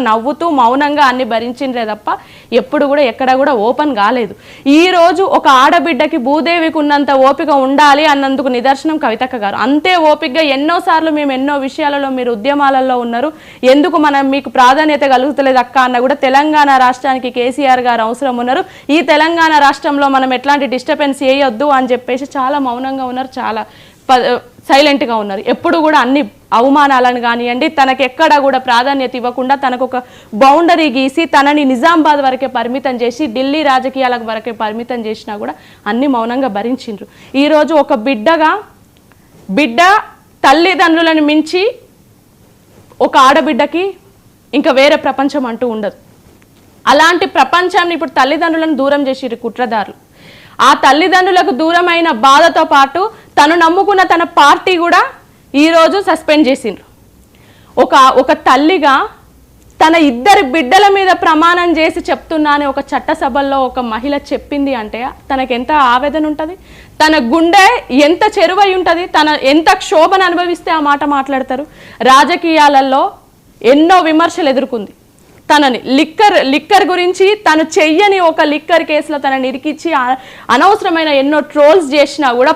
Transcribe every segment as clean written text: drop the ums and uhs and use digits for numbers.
నవ్వుతూ మౌనంగా అన్ని భరించిండ్రే తప్ప ఎప్పుడు కూడా ఎక్కడ కూడా ఓపెన్ కాలేదు. ఈ రోజు ఒక ఆడబిడ్డకి భూదేవికి ఉన్నంత ఓపిక ఉండాలి అన్నందుకు నిదర్శనం కవితక్క గారు. అంతే ఓపికగా ఎన్నోసార్లు మేము ఎన్నో విషయాలలో మీరు ఉద్యమాలలో ఉన్నారు, ఎందుకు మనం మీకు ప్రాధాన్యత కలుగుతలేదు అక్క అన్న కూడా తెలంగాణ రాష్ట్రానికి కేసీఆర్ గారు అవసరం ఉన్నారు, ఈ తెలంగాణ రాష్ట్రంలో మనం ఎట్లాంటి డిస్టర్బెన్స్ చేయొద్దు అని చెప్పేసి చాలా మౌనంగా ఉన్నారు, చాలా సైలెంట్గా ఉన్నారు. ఎప్పుడు కూడా అన్ని అవమానాలను కానివ్వండి, తనకు ఎక్కడ కూడా ప్రాధాన్యత ఇవ్వకుండా తనకు ఒక బౌండరీ గీసి తనని నిజామాబాద్ వరకే పరిమితం చేసి ఢిల్లీ రాజకీయాలకు వరకే పరిమితం చేసినా కూడా అన్ని మౌనంగా భరించిండ్రు. ఈరోజు ఒక బిడ్డ తల్లిదండ్రులను మించి ఒక ఆడబిడ్డకి ఇంకా వేరే ప్రపంచం అంటూ ఉండదు. అలాంటి ప్రపంచాన్ని ఇప్పుడు తల్లిదండ్రులను దూరం చేసిర్రు కుట్రదారులు. ఆ తల్లిదండ్రులకు దూరమైన బాధతో పాటు తను నమ్ముకున్న తన పార్టీ కూడా ఈరోజు సస్పెండ్ చేసిండ్రు. ఒక తల్లిగా తన ఇద్దరి బిడ్డల మీద ప్రమాణం చేసి చెప్తున్నా అని ఒక చట్టసభల్లో ఒక మహిళ చెప్పింది అంటే తనకు ఎంత ఆవేదన ఉంటుంది, తన గుండె ఎంత చెరువై ఉంటుంది, తన ఎంత క్షోభను అనుభవిస్తే ఆ మాట మాట్లాడతారు. రాజకీయాలలో ఎన్నో విమర్శలు ఎదుర్కొంది. తనని లిక్కర్ గురించి తను చెయ్యని ఒక లిక్కర్ కేసులో తనని ఇరికిచ్చి అనవసరమైన ఎన్నో ట్రోల్స్ చేసినా కూడా,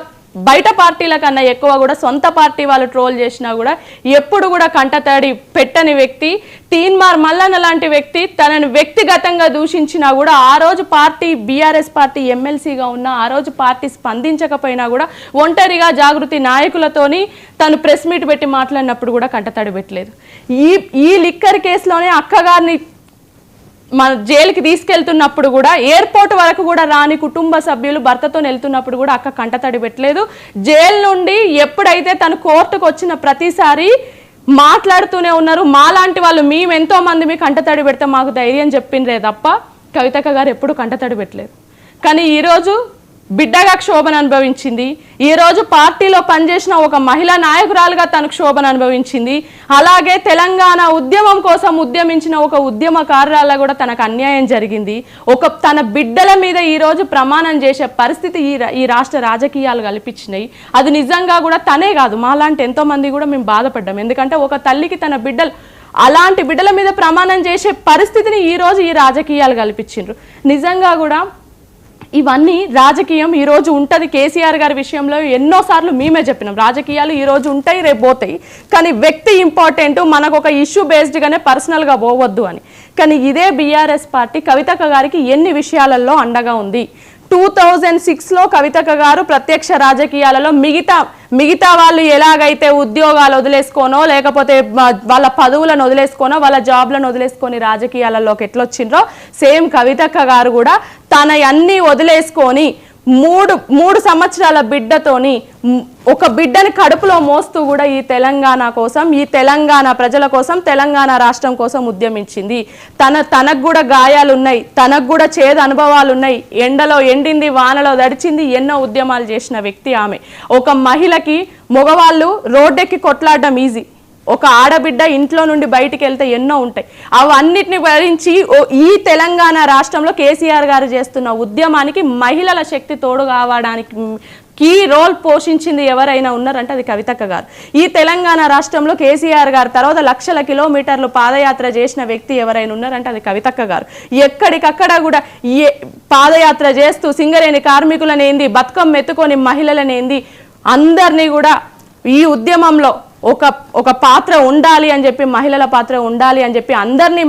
బయట పార్టీల కన్నా ఎక్కువ కూడా సొంత పార్టీ వాళ్ళు ట్రోల్ చేసినా కూడా ఎప్పుడు కూడా కంటతడి పెట్టని వ్యక్తి, తీన్మార్ మల్లన్న లాంటి వ్యక్తి తనను వ్యక్తిగతంగా దూషించినా కూడా ఆ రోజు పార్టీ బీఆర్ఎస్ పార్టీ ఎమ్మెల్సీగా ఉన్న ఆ రోజు పార్టీ స్పందించకపోయినా కూడా ఒంటరిగా జాగృతి నాయకులతోని తను ప్రెస్ మీట్ పెట్టి మాట్లాడినప్పుడు కూడా కంటతడి పెట్టలేదు. ఈ లిక్కర్ కేసులోనే అక్కగారిని మన జైలుకి తీసుకెళ్తున్నప్పుడు కూడా ఎయిర్పోర్ట్ వరకు కూడా రాని కుటుంబ సభ్యులు భర్తతో వెళ్తున్నప్పుడు కూడా అక్క కంటతడి పెట్టలేదు. జైలు నుండి ఎప్పుడైతే తను కోర్టుకు వచ్చిన ప్రతిసారి మాట్లాడుతూనే ఉన్నారు. మాలాంటి వాళ్ళు ఎంతో మంది మీకు కంటతడి పెడితే మాకు ధైర్యం చెప్పిండ్రే తప్ప కవితక్క గారు ఎప్పుడు కంటతడి పెట్టలేదు. కానీ ఈరోజు బిడ్డగా క్షోభను అనుభవించింది, ఈరోజు పార్టీలో పనిచేసిన ఒక మహిళా నాయకురాలుగా తనకు క్షోభను అనుభవించింది. అలాగే తెలంగాణ ఉద్యమం కోసం ఉద్యమించిన ఒక ఉద్యమకారురాలుగా కూడా తనకు అన్యాయం జరిగింది. తన బిడ్డల మీద ఈరోజు ప్రమాణం చేసే పరిస్థితి ఈ రాష్ట్ర రాజకీయాలు కల్పించినాయి. అది నిజంగా కూడా తనే కాదు, మాలాంటి ఎంతోమంది కూడా మేము బాధపడ్డాం. ఎందుకంటే ఒక తల్లికి తన బిడ్డలు అలాంటి బిడ్డల మీద ప్రమాణం చేసే పరిస్థితిని ఈరోజు ఈ రాజకీయాలు కల్పించిండ్రు. నిజంగా కూడా ఇవన్నీ రాజకీయం ఈరోజు ఉంటుంది. కేసీఆర్ గారి విషయంలో ఎన్నోసార్లు మేమే చెప్పినాం, రాజకీయాలు ఈరోజు ఉంటాయి రేపు పోతాయి, కానీ వ్యక్తి ఇంపార్టెంట్, మనకు ఒక ఇష్యూ బేస్డ్గానే పర్సనల్గా పోవద్దు అని. కానీ ఇదే బీఆర్ఎస్ పార్టీ కవితక్క గారికి ఎన్ని విషయాలలో అండగా ఉంది. 2006లో కవితక్క గారు ప్రత్యక్ష రాజకీయాలలో మిగతా వాళ్ళు ఎలాగైతే ఉద్యోగాలు వదిలేసుకోనో లేకపోతే వాళ్ళ పదవులను వదిలేసుకోనో వాళ్ళ జాబ్లను వదిలేసుకొని రాజకీయాలలోకి ఎట్లొచ్చిండ్రో సేమ్ కవితక్క గారు కూడా తన అన్ని వదిలేసుకొని మూడు సంవత్సరాల బిడ్డతోని ఒక బిడ్డని కడుపులో మోస్తూ కూడా ఈ తెలంగాణ కోసం, ఈ తెలంగాణ ప్రజల కోసం, తెలంగాణ రాష్ట్రం కోసం ఉద్యమించింది. తనకు కూడా గాయాలు ఉన్నాయి, తనకు కూడా చేదు అనుభవాలు ఉన్నాయి, ఎండలో ఎండింది, వానలో దడిచింది, ఎన్నో ఉద్యమాలు చేసిన వ్యక్తి ఆమె. ఒక మహిళకి మగవాళ్ళు రోడ్డెక్కి కొట్లాడడం ఈజీ, ఒక ఆడబిడ్డ ఇంట్లో నుండి బయటికి వెళ్తే ఎన్నో ఉంటాయి. అవన్నిటిని భరించి ఈ తెలంగాణ రాష్ట్రంలో కేసీఆర్ గారు చేస్తున్న ఉద్యమానికి మహిళల శక్తి తోడు కావడానికి కీ రోల్ పోషించింది ఎవరైనా ఉన్నారంటే అది కవితక్క గారు. ఈ తెలంగాణ రాష్ట్రంలో కేసీఆర్ గారు తర్వాత లక్షల కిలోమీటర్లు పాదయాత్ర చేసిన వ్యక్తి ఎవరైనా ఉన్నారంటే అది కవితక్క గారు. ఎక్కడికక్కడ కూడా పాదయాత్ర చేస్తూ సింగరేణి కార్మికులనేంది, బతుకమ్మ ఎత్తుకొని మహిళలనేంది అందరినీ కూడా ఈ ఉద్యమంలో ఒక పాత్ర ఉండాలి అని చెప్పి, మహిళల పాత్ర ఉండాలి అని చెప్పి అందరినీ